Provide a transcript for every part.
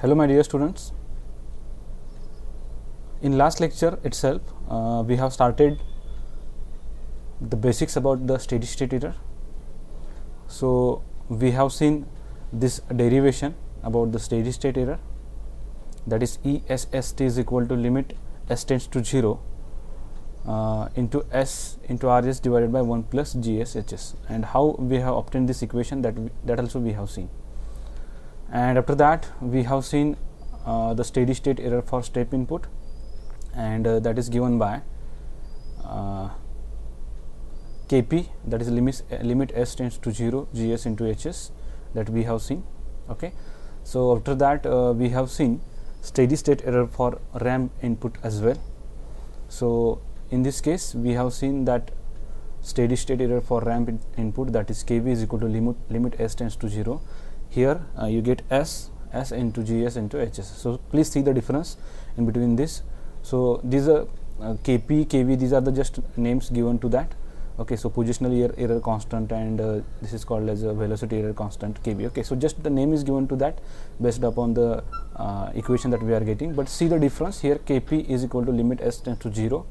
Hello my dear students. In last lecture itself we have started the basics about the steady state error. So we have seen this derivation about the steady state error, that is ESST is equal to limit s tends to 0 into s into RS divided by 1 plus GSHS, and how we have obtained this equation, that also we have seen. And after that we have seen the steady state error for step input, and that is given by Kp, that is limit s tends to 0 Gs into Hs, that we have seen. Okay, so after that we have seen steady state error for ramp input as well. So in this case we have seen that steady state error for ramp input, that is Kv is equal to limit s tends to 0. Here you get s into Gs into Hs. So please see the difference in between this. So these are Kp, Kv, these are the just names given to that. Okay, so positional error constant, and this is called as a velocity error constant Kv. Okay, so just the name is given to that based upon the equation that we are getting, but see the difference here. Kp is equal to limit s tends to 0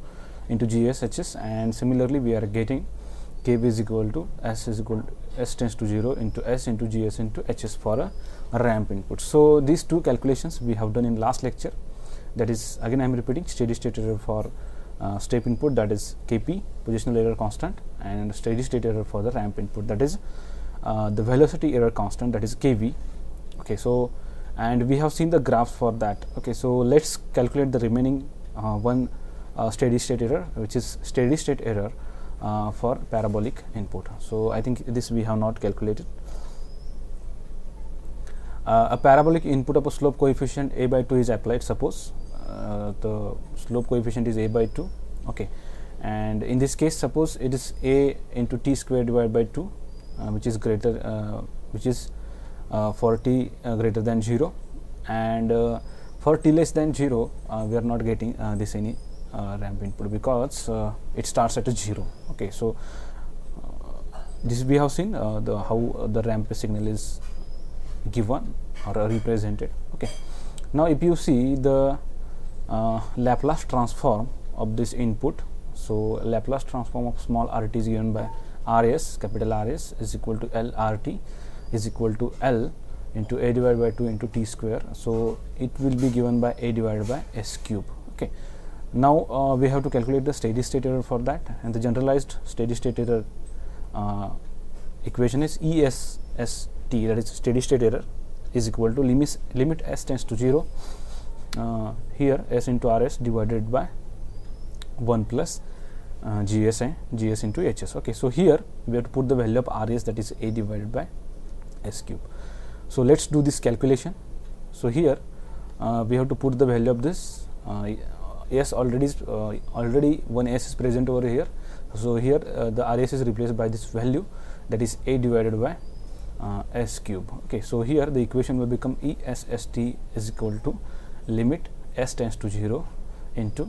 into Gs Hs, and similarly we are getting Kv is equal to s tends to 0 into s into Gs into Hs for a ramp input. So these two calculations we have done in last lecture. That is, again I am repeating, steady state error for step input, that is Kp, positional error constant, and steady state error for the ramp input, that is the velocity error constant, that is Kv. Okay, so and we have seen the graphs for that. Okay, so let's calculate the remaining one steady state error, which is steady state error for parabolic input. So I think this we have not calculated. A parabolic input of a slope coefficient a by 2 is applied. Suppose the slope coefficient is a by 2. Okay, and in this case suppose it is a into t square divided by 2, which is for t greater than 0, and for t less than 0 we are not getting this any ramp input, because it starts at a 0. Okay, so this we have seen how the ramp signal is given or represented. Okay, now if you see the Laplace transform of this input, so Laplace transform of small rt is given by Rs, capital Rs is equal to L RT is equal to L into a divided by 2 into t square. So it will be given by a divided by s cube. Okay, now we have to calculate the steady state error for that, and the generalized steady state error equation is ESST, that is steady state error, is equal to limit s tends to 0 here s into Rs divided by 1 plus Gs into Hs. Okay, so here we have to put the value of Rs, that is a divided by s cube. So let's do this calculation. So here we have to put the value of this s, already one s is present over here. So here the Rs is replaced by this value, that is a divided by s cube. Okay, so here the equation will become ESST is equal to limit s tends to 0 into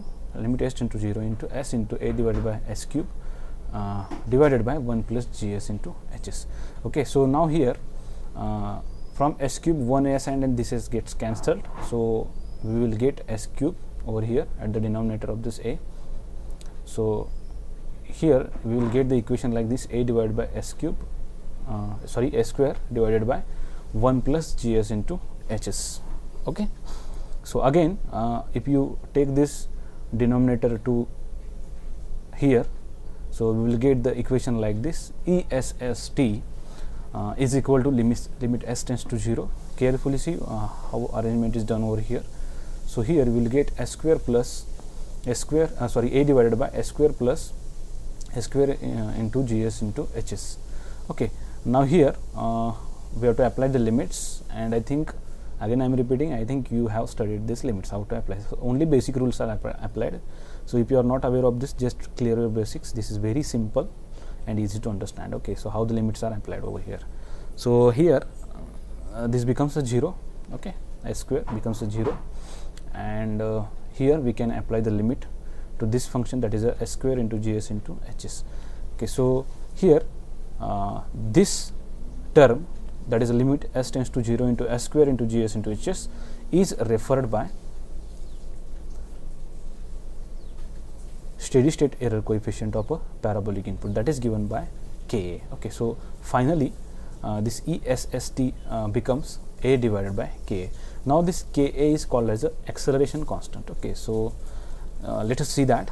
s into a divided by s cube divided by 1 plus Gs into Hs. Okay, so now here from s cube 1s and this s gets cancelled, so we will get s cube over here at the denominator of this a. So here we will get the equation like this: a divided by s cube s square divided by 1 plus Gs into Hs. Okay, so again if you take this denominator to here, so we will get the equation like this: ESST is equal to limit s tends to 0. Carefully see how arrangement is done over here. So here we will get a divided by s square plus s square into Gs into Hs. Okay, now here we have to apply the limits, and I think again I am repeating, I think you have studied these limits, how to apply. So only basic rules are applied. So if you are not aware of this, just clear your basics. This is very simple and easy to understand. Okay, so how the limits are applied over here. So here this becomes a 0. Okay, s square becomes a 0, and here we can apply the limit to this function, that is a s square into Gs into Hs. Okay, so here this term that is limit s tends to 0 into s square into gs into hs, is referred by steady state error coefficient of a parabolic input, that is given by Ka. Okay, so finally this ESST becomes A divided by Ka. Now this Ka is called as a acceleration constant. Okay, so let us see that.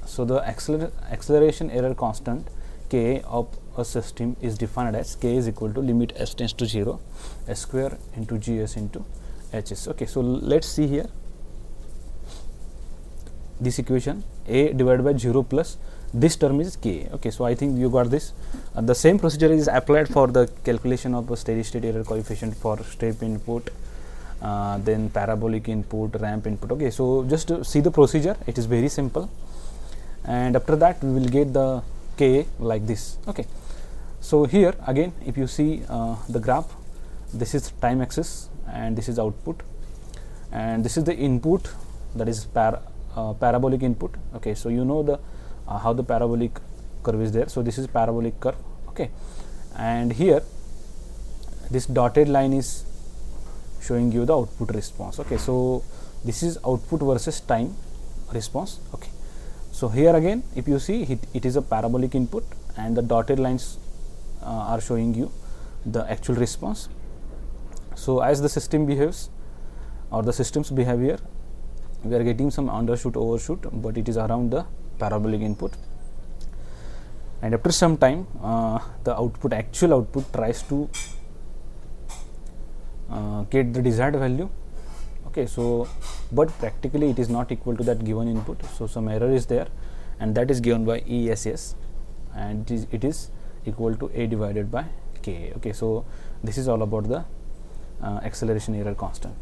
So the acceleration error constant Ka of a system is defined as K is equal to limit s tends to 0 s square into gs into hs. Okay, so let's see here this equation, A divided by 0 plus this term is Ka. Okay, so I think you got this. The same procedure is applied for the calculation of a steady state error coefficient for step input, then parabolic input, ramp input. Okay, so just to see the procedure, it is very simple, and after that we will get the Ka like this. Okay, so here again if you see the graph, this is time axis and this is output, and this is the input, that is parabolic input. Okay, so you know the how the parabolic curve is there. So this is parabolic curve. Okay, and here this dotted line is showing you the output response. Okay, so this is output versus time response. Okay, so here again if you see it is a parabolic input and the dotted lines are showing you the actual response. So as the system behaves or the systems behave here, we are getting some undershoot overshoot, but it is around the parabolic input, and after some time the actual output tries to get the desired value. Okay, so but practically it is not equal to that given input, so some error is there, and that is given by ESS, and it is equal to A divided by Ka. Okay, so this is all about the acceleration error constant.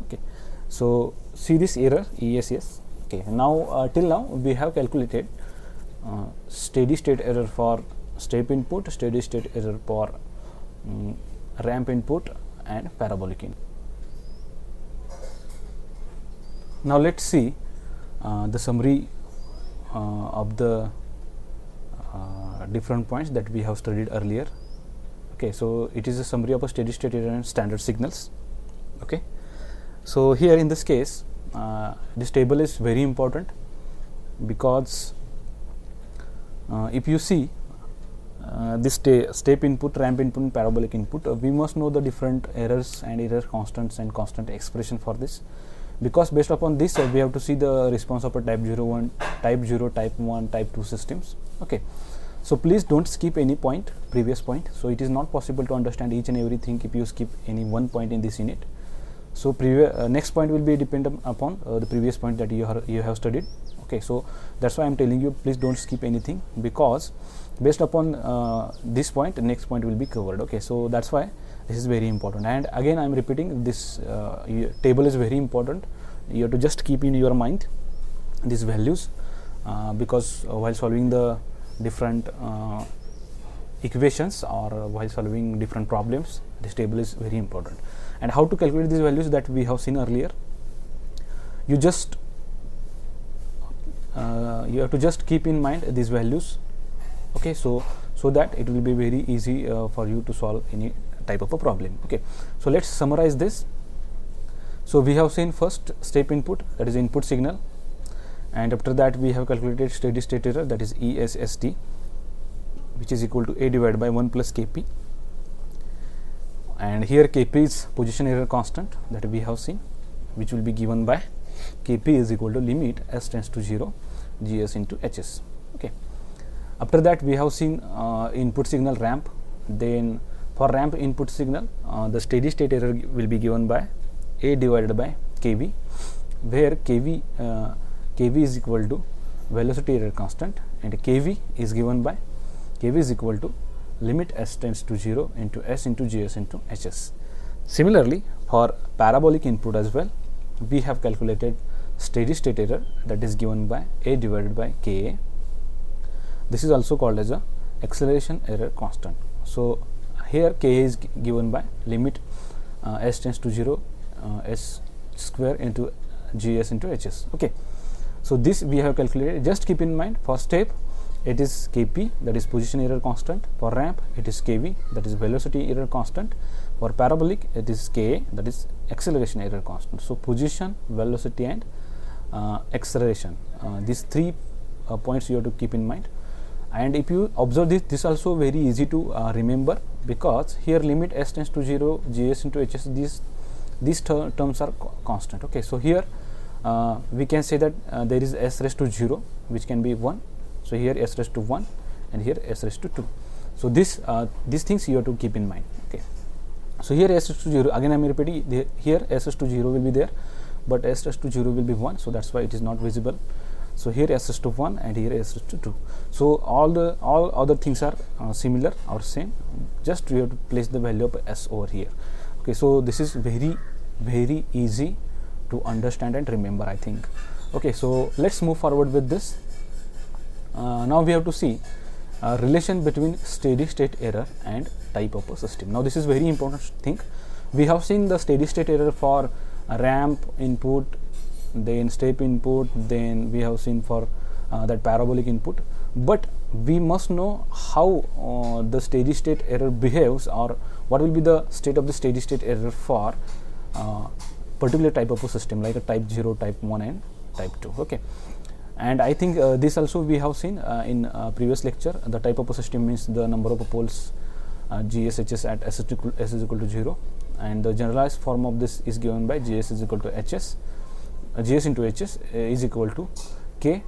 Okay, so see this error ESS. Okay, now till now we have calculated steady state error for step input, steady state error for ramp input and parabolic input. Now let's see the summary of the different points that we have studied earlier. Okay, so it is a summary of a steady state error and standard signals. Okay, so here in this case this table is very important, because if you see this step input, ramp input and parabolic input, we must know the different errors and error constants and constant expression for this, because based upon this we have to see the response of a type 0, type 1, type 2 systems. Okay, so please don't skip any previous point. So it is not possible to understand each and everything if you skip any one point in this unit. So next point will be dependent upon the previous point that you have studied. Okay, so that's why I'm telling you, please don't skip anything, because based upon this point, the next point will be covered. Okay, so that's why this is very important, and again I'm repeating, this table is very important. You have to just keep in your mind these values, because while solving the different equations or while solving different problems, this table is very important. And how to calculate these values that we have seen earlier, you just you have to just keep in mind these values. Okay, so that it will be very easy for you to solve any type of a problem. Okay, so let's summarize this. So we have seen first step input, that is input signal, and after that we have calculated steady state error, that is ESST, which is equal to A divided by 1 plus Kp, and here Kp is position error constant that we have seen, which will be given by Kp is equal to limit s tends to 0 gs into hs. Okay, after that we have seen input signal ramp. Then for ramp input signal, the steady state error will be given by A divided by Kv, where Kv is equal to velocity error constant, and Kv is given by Kv is equal to limit s tends to 0 into s into gs into hs. Similarly, for parabolic input as well, we have calculated steady state error, that is given by A divided by Ka. This is also called as a acceleration error constant. So here Ka is given by limit s tends to 0 s square into gs into hs. Okay, so this we have calculated. Just keep in mind, for step it is Kp, that is position error constant. For ramp it is Kv, that is velocity error constant. For parabolic it is Ka, that is acceleration error constant. So position, velocity and acceleration, these 3 points you have to keep in mind. And if you observe this also very easy to remember, because here limit s tends to 0, gs into hs, these terms are constant. Okay, so here we can say that there is s raised to 0 which can be 1, so here s raised to 1 and here s raised to 2. So these things you have to keep in mind. Okay, so here s raised to 0, again I am repeating, here s raised to 0 will be there, but s raised to 0 will be 1, so that's why it is not visible. So here s raised to 1 and here s raised to 2. So all other things are similar or same, just you have to place the value of s over here. Okay, so this is very easy to understand and remember, I think. Okay, so let's move forward with this. Now we have to see relation between steady state error and type of a system. Now this is very important thing. We have seen the steady state error for ramp input, then step input, then we have seen for that parabolic input, but we must know how the steady state error behaves, or what will be the state of the steady state error for particular type of a system, like a type 0, type 1 and type 2. Okay, and I think this also we have seen in previous lecture. The type of a system means the number of poles gs, hs at s is equal to 0, and the generalized form of this is given by gs is equal to hs, gs into hs is equal to k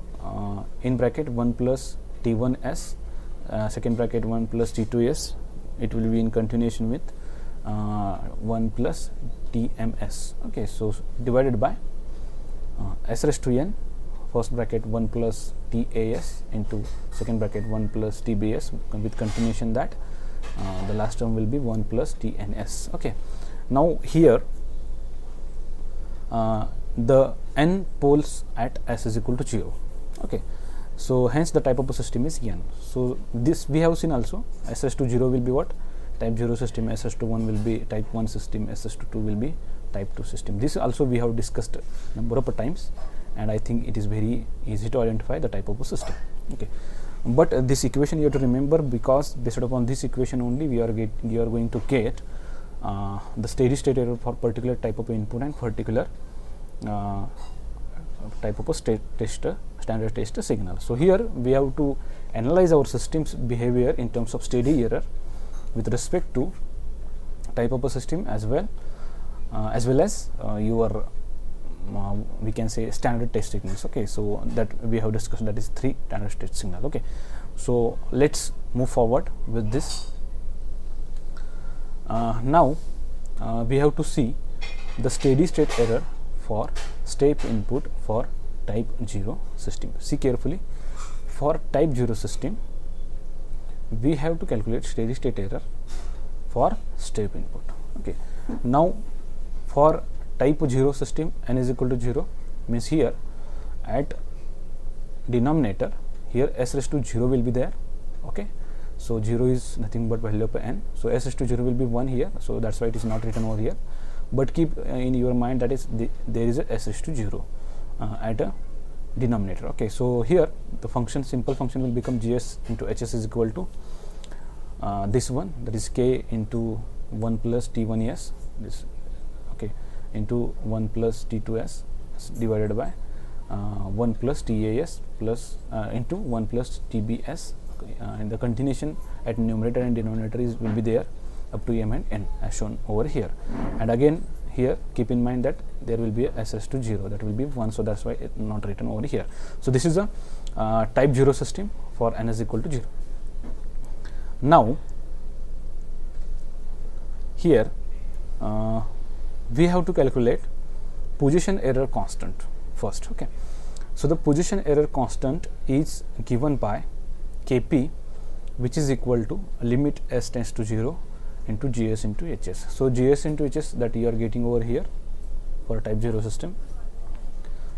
in bracket 1 plus t1s, second bracket 1 plus t2s, it will be in continuation with 1 plus tms. Okay, so divided by s raised to n, first bracket 1 plus tas into second bracket 1 plus tbs, with continuation that the last term will be 1 plus tns. Okay, now here the n poles at s is equal to 0. Okay, so hence the type of a system is n. So this we have seen also, s raised to 0 will be what? Type 0 system, s raised to 1 will be type 1 system, s raised to 2 will be type 2 system. This also we have discussed number of times, and I think it is very easy to identify the type of a system. Okay, but this equation you have to remember, because based upon this equation only we are going to get the steady state error for particular type of input and particular type of a standard test signal. So here we have to analyze our system's behavior in terms of steady error with respect to type of a system, as well as your we can say standard test signals. Okay, so that we have discussed, that is 3 standard test signal. Okay, so let's move forward with this. Now we have to see the steady state error for step input for type 0 system. See carefully, for type 0 system we have to calculate steady state error for step input. Okay, now for type 0 system, n is equal to 0, means here at denominator, here s raised to 0 will be there. Okay, so 0 is nothing but value of n, so s raised to 0 will be 1 here, so that's why it is not written over here. But keep in your mind that is there is a s raised to 0 at a denominator. Okay, so here the function, simple function will become gs into hs is equal to this one, that is k into 1 plus t1s, this, okay, into 1 plus t2s divided by 1 plus tas plus into 1 plus tbs, okay, and the continuation at numerator and denominator will be there up to m and n as shown over here. And again here keep in mind that there will be a s raised to 0, that will be 1, so that's why it not written over here. So this is a type 0 system for n is equal to 0. Now here we have to calculate position error constant first. Okay, so the position error constant is given by Kp, which is equal to limit s tends to 0 into gs into hs. So gs into hs that you are getting over here for a type 0 system,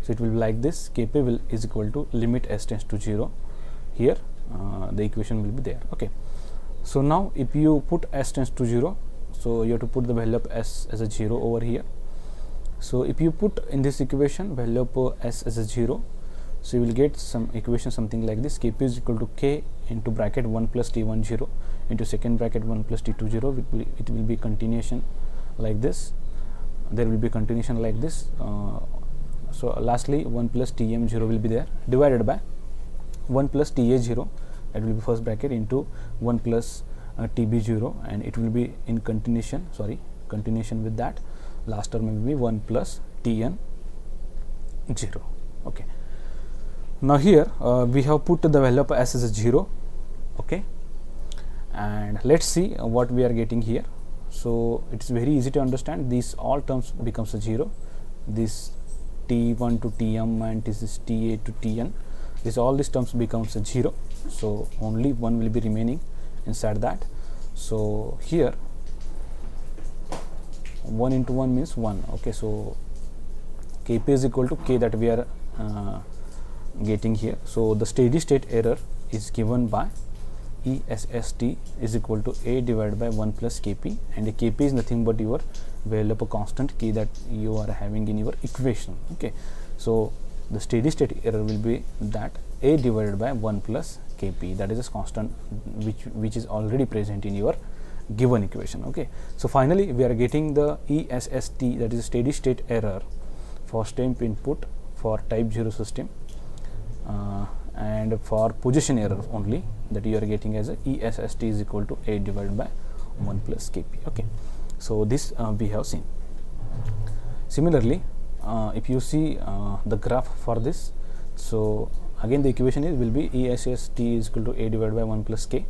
so it will be like this, Kp is equal to limit s tends to 0, here the equation will be there. Okay, so now if you put s tends to 0, so you have to put the value of s as a 0 over here. So if you put in this equation value of s as a 0, So you will get some equation something like this: Kp is equal to k into bracket 1 plus t1 0 into second bracket 1 plus t2 0. It will be continuation like this. There will be continuation like this. So lastly 1 plus tm 0 will be there, divided by 1 plus ta 0, that will be first bracket, into 1 plus tb 0, and it will be in continuation with that. Last term will be 1 plus tn 0. Okay, now here we have put the value of s as a 0. Okay, and let's see what we are getting here. So it is very easy to understand. These all terms becomes a 0. This t1 to tm and this is ta to tn, all these terms becomes a 0. So only 1 will be remaining inside that. So here 1 into 1 means 1. Okay, so Kp is equal to k that we are getting here. So the steady state error is given by ESST is equal to A divided by 1 plus Kp, and the Kp is nothing but your value of a constant k that you are having in your equation. Okay, so the steady state error will be that A divided by 1 plus Kp, that is a constant which is already present in your given equation. Okay, so finally we are getting the ESST, that is steady state error for step input for type 0 system, and for position error only, that you are getting as a ESST is equal to A divided by 1 plus Kp. Okay, so this we have seen. Similarly, if you see the graph for this, so again the equation will be ESST is equal to A divided by 1 plus K.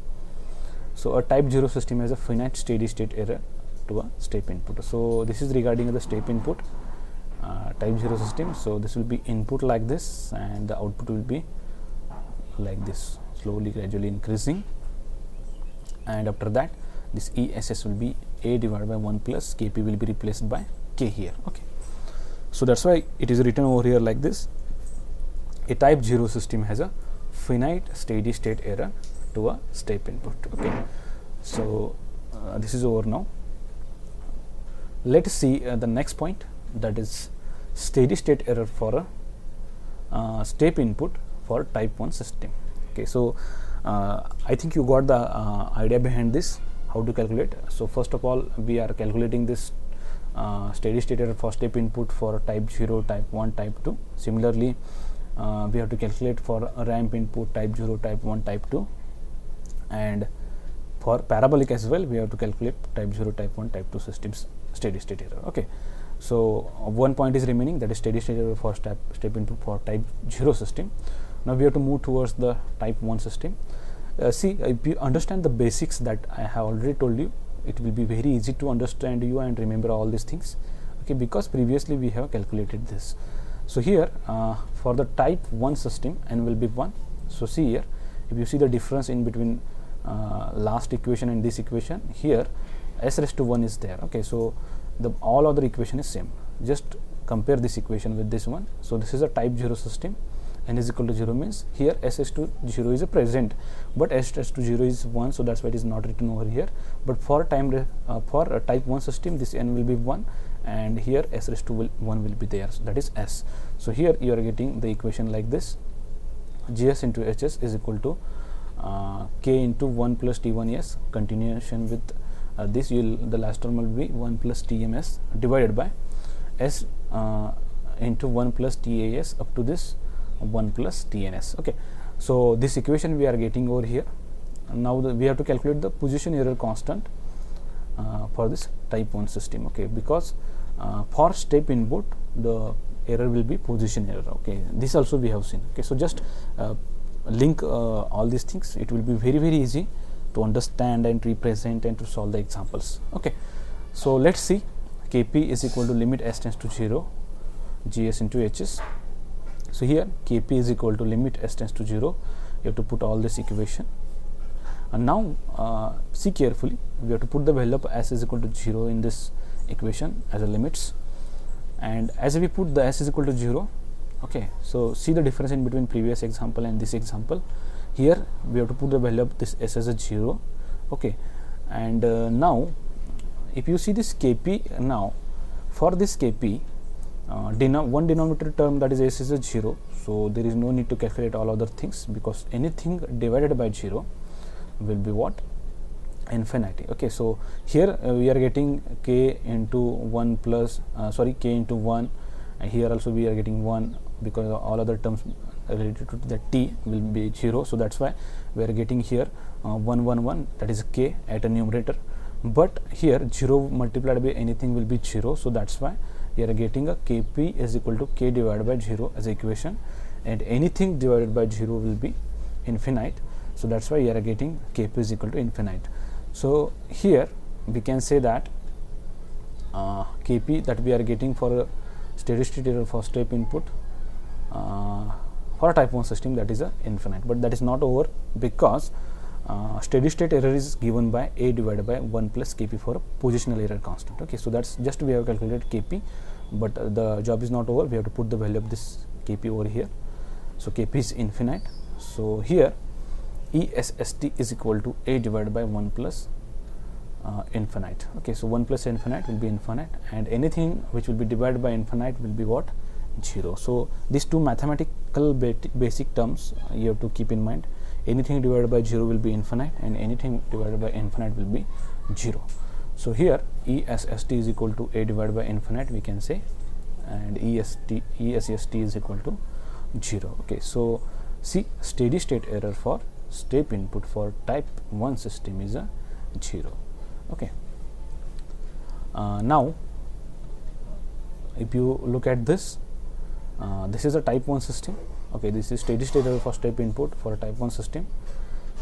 So a type 0 system has a finite steady state error to a step input. So this is regarding the step input type 0 system. So this will be input like this, and the output will be like this, slowly gradually increasing, and after that this ESS will be A divided by 1 plus Kp will be replaced by K here. Okay, so that's why it is written over here like this: a type 0 system has a finite steady state error to a step input. Okay, so this is over now. Let us see the next point, that is steady state error for a step input for type 1 system. Okay, so I think you got the idea behind this, how to calculate. So first of all, we are calculating this steady state error for step input for type 0, type 1, type 2. Similarly, we have to calculate for a ramp input type 0, type 1, type 2, and for parabolic as well we have to calculate type 0, type 1, type 2 systems steady state error. Okay, so one point is remaining, that is steady state error for step input for type 0 system. Now we have to move towards the type 1 system. See, if you understand the basics that I have already told you, it will be very easy to understand you and remember all these things. Okay, because previously we have calculated this. So here for the type 1 system, n will be 1. So see here, if you see the difference in between last equation and this equation, here s raised to 1 is there. Okay, so the all other equation is same. Just compare this equation with this one. So this is a type 0 system, n is equal to 0 means here s raised to 0 is a present, but s raised to 0 is 1, so that's why it is not written over here. But for for a type 1 system, this n will be 1, and here s raised to 1 will be there, so that is s. So here you are getting the equation like this: gs into hs is equal to k into 1 plus t1s, continuation with this, the last term will be 1 plus tms divided by s into 1 plus tas up to this 1 plus tns. Okay, so this equation we are getting over here. Now we have to calculate the position error constant for this type 1 system. Okay, because for step input the error will be position error. Okay, this also we have seen. Okay, so just link all these things. It will be very easy to understand and represent and to solve the examples. Okay, so let's see. Kp is equal to limit s tends to 0 gs into hs. So here Kp is equal to limit s tends to 0. You have to put all this equation, and now see carefully, we have to put the value of s is equal to 0 in this equation as a limits, and as we put the s is equal to 0, okay, so see the difference in between previous example and this example. Here we have to put the value of this s as a 0. Okay, and now if you see this Kp, now for this Kp one denominator term, that is s, is a 0, so there is no need to calculate all other things, because anything divided by 0 will be what? Infinity. Okay, so here we are getting k into 1 plus k into 1, and here also we are getting 1, because all other terms related to the t will be 0, so that's why we are getting here 1 1 1, that is k at a numerator. But here 0 multiplied by anything will be 0, so that's why we are getting a kp is equal to k divided by 0 as equation, and anything divided by 0 will be infinite, so that's why we are getting kp is equal to infinite. So here we can say that kp that we are getting for a steady state error for step input for a type 1 system, that is a infinite, but that is not over, because steady state error is given by a divided by 1 plus kp for a positional error constant. Okay, so that's just we have calculated kp, but the job is not over. We have to put the value of this kp over here, so kp is infinite. So here ESST is equal to a divided by 1 plus infinite. Okay, so 1 plus infinite will be infinite, and anything which will be divided by infinite will be what? 0. So these two mathematical basic terms you have to keep in mind. Anything divided by 0 will be infinite, and anything divided by infinite will be 0. So here ESST is equal to a divided by infinite, we can say, and ESST is equal to 0. Okay, so see, steady state error for step input for type 1 system is a 0. Okay, now if you look at this, this is a type 1 system. Okay, this is steady state error for step input for a type 1 system.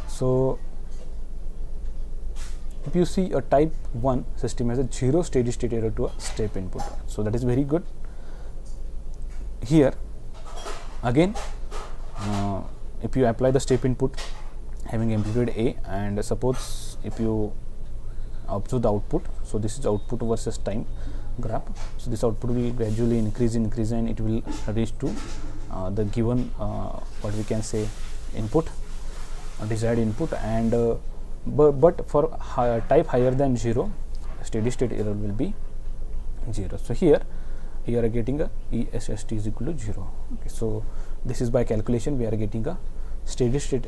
So if you see a type 1 system has a 0 steady state error to a step input, so that is very good. Here again, if you apply the step input having amplitude a, and suppose if you observe the output, so this is output versus time graph, so this output will gradually increase, and it will reach to the given what we can say input, desired input, and but for type higher than 0, steady state error will be 0. So here you are getting a ESST is equal to 0. Okay, so this is by calculation we are getting a steady state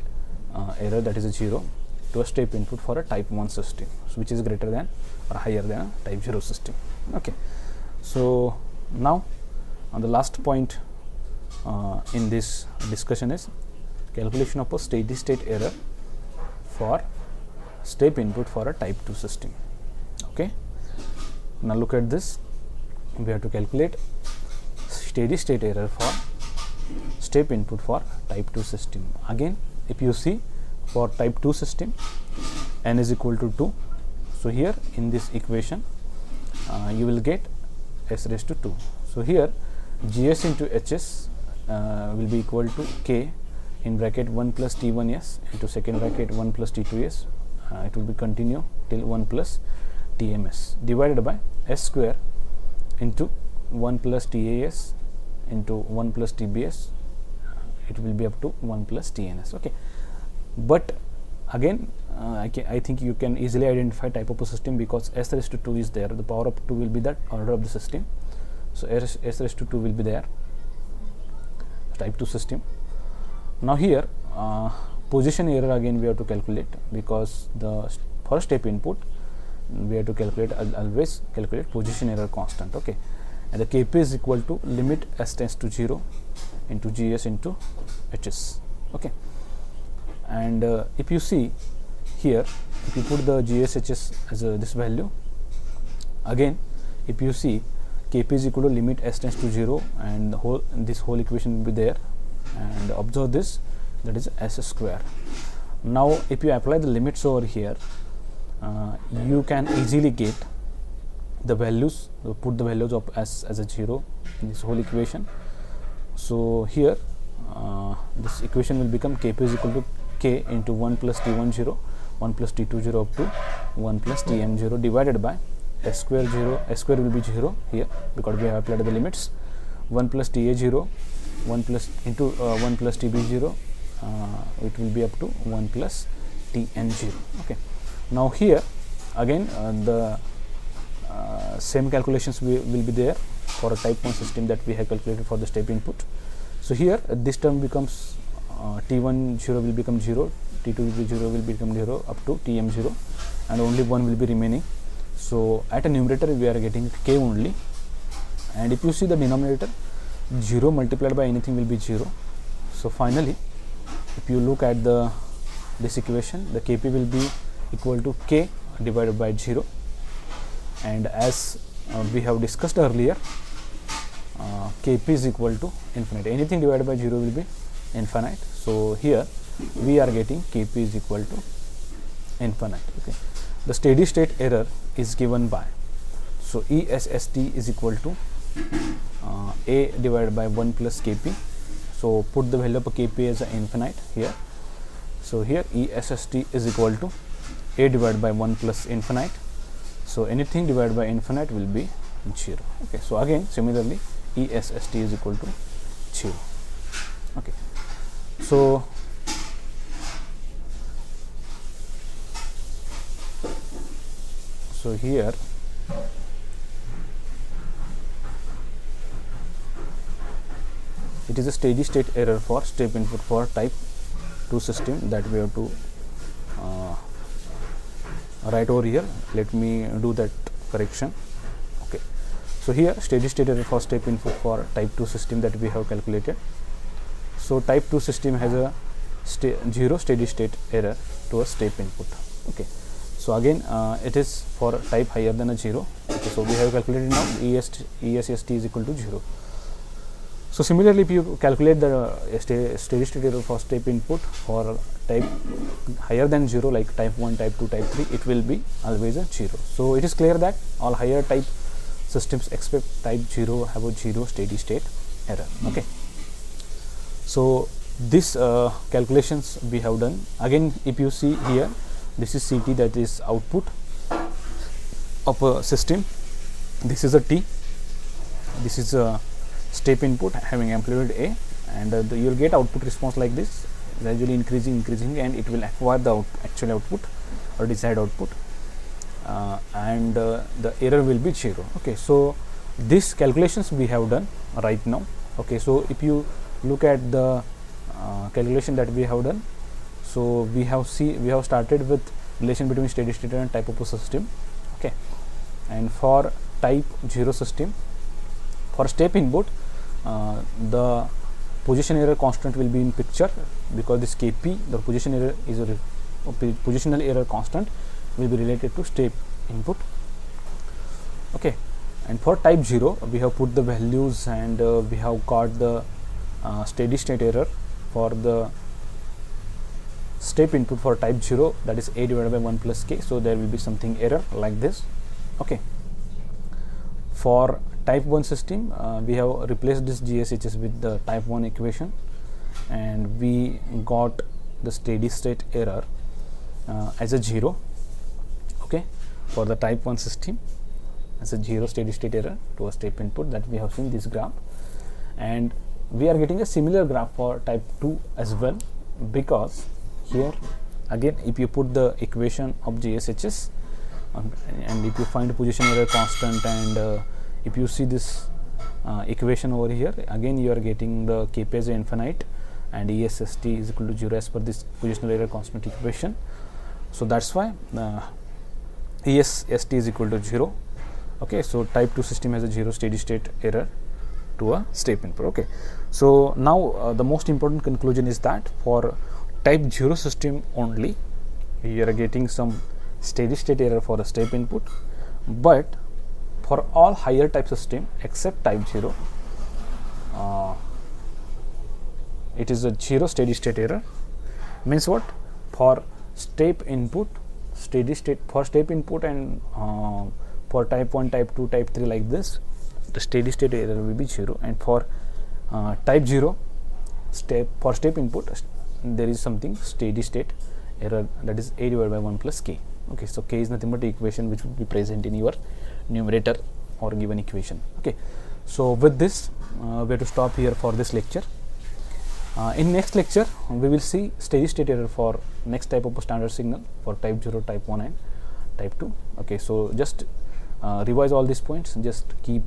error, that is a 0 to a step input for a type 1 system, so which is greater than or higher than a type 0 system. Okay, so now on the last point in this discussion is calculation of a steady state error for step input for a type 2 system. Okay, now look at this, we have to calculate steady state error for step input for type 2 system. Again, if you see for type 2 system, n is equal to 2, so here in this equation you will get s raised to 2. So here gs into hs will be equal to k in bracket 1 plus t1s into second bracket 1 plus t2s, it will be continue till 1 plus tms divided by s square into 1 plus tas into 1 plus tbs, it will be up to 1 plus tns. Okay, but again I think you can easily identify type of a system, because s raised to 2 is there, the power of 2 will be that order of the system, so s raised to 2 will be there, type 2 system. Now here position error again we have to calculate, because the for step input we have to calculate, always calculate position error constant. Okay, and the kp is equal to limit s tends to 0 into gs into hs. Okay, and if you see here, if you put the GSHS as this value, again if you see kp is equal to limit s tends to 0, and this whole equation will be there, and observe this, that is s square. Now if you apply the limits over here, you can easily get the values, put the values of s as a 0 in this whole equation. So here this equation will become kp is equal to k into 1 plus t10, 1 plus t20 up to 1 plus tm0 divided by s square 0, s square will be 0 here because we have applied the limits, 1 plus ta0, 1 plus into 1 plus tb0, it will be up to 1 plus tn0. Okay, now here again the same calculations will be there. for a type 1 system that we have calculated for the step input. So here this term becomes T1 0 will become 0, T2 will be 0 will become 0 up to Tm 0, and only 1 will be remaining. So at a numerator we are getting k only, and if you see the denominator, 0 multiplied by anything will be 0. So finally, if you look at this equation, the Kp will be equal to k divided by 0, and as we have discussed earlier, Kp is equal to infinite. Anything divided by 0 will be infinite. So here we are getting Kp is equal to infinite. Okay, the steady state error is given by, so ESST is equal to A divided by 1 plus Kp. So put the value of Kp as infinite here. So here ESST is equal to A divided by 1 plus infinite. So anything divided by infinite will be 0. Okay, so again similarly ESST is equal to 0. Okay, so here it is a steady state error for step input for type 2 system that we have to write over here. Let me do that correction. Okay, so here steady state error for step input for type 2 system that we have calculated. So type 2 system has a 0 steady state error to a step input. Okay, so again it is for type higher than a 0. Okay, so we have calculated now ESST is equal to 0. So similarly, if you calculate the steady state error for step input for type higher than 0, like type 1, type 2, type 3, it will be always a 0. So it is clear that all higher type systems except type 0 have a 0 steady state error. Okay, so this calculations we have done. Again, if you see here, this is CT, that is output of a system. This is a T, this is a step input having amplitude A, and you will get output response like this, gradually increasing, and it will acquire the actual output or desired output, and the error will be 0. Okay, so these calculations we have done right now. Okay, so if you look at the calculation that we have done, so we have started with relation between steady state and type of a system. Okay, and for type 0 system, for step input, the position error constant will be in picture, because this Kp, the position error is a positional error constant, will be related to step input. Okay, and for type 0 we have put the values, and we have got the steady state error for the step input for type 0, that is A divided by 1 plus K. So there will be something error like this. Okay, for type 1 system, we have replaced this GSHS with the type 1 equation, and we got the steady state error as a 0. Okay, for the type 1 system as a 0 steady state error to a step input, that we have seen this graph, and we are getting a similar graph for type 2 as well, because here again if you put the equation of GSHS and if you find position error constant, and if you see this equation over here, again you are getting the Kp as infinite and ESST is equal to 0 as per this positional error constant equation. So that's why ESST is equal to 0. Okay, so type 2 system has a 0 steady state error to a step input. Okay, so now the most important conclusion is that for type 0 system only, you are getting some steady state error for a step input, but for all higher type system except type 0, it is a 0 steady state error. Means what? For step input, steady state for step input, and for type 1, type 2, type 3 like this, the steady state error will be 0, and for type 0 for step input, there is something steady state error, that is A divided by 1 plus K. Okay, so K is nothing but the equation which will be present in your numerator or given equation. Okay, so with this we have to stop here for this lecture. In next lecture we will see steady state error for next type of standard signal for type 0, type 1 and type 2. Okay, so just revise all these points. Just keep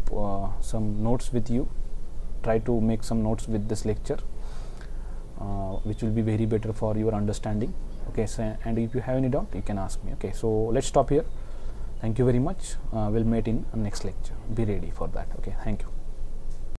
some notes with you. Try to make some notes with this lecture, which will be very better for your understanding. Okay, so, and if you have any doubt, you can ask me. Okay, so let's stop here. Thank you very much. We'll meet in next lecture. Be ready for that. Okay, thank you.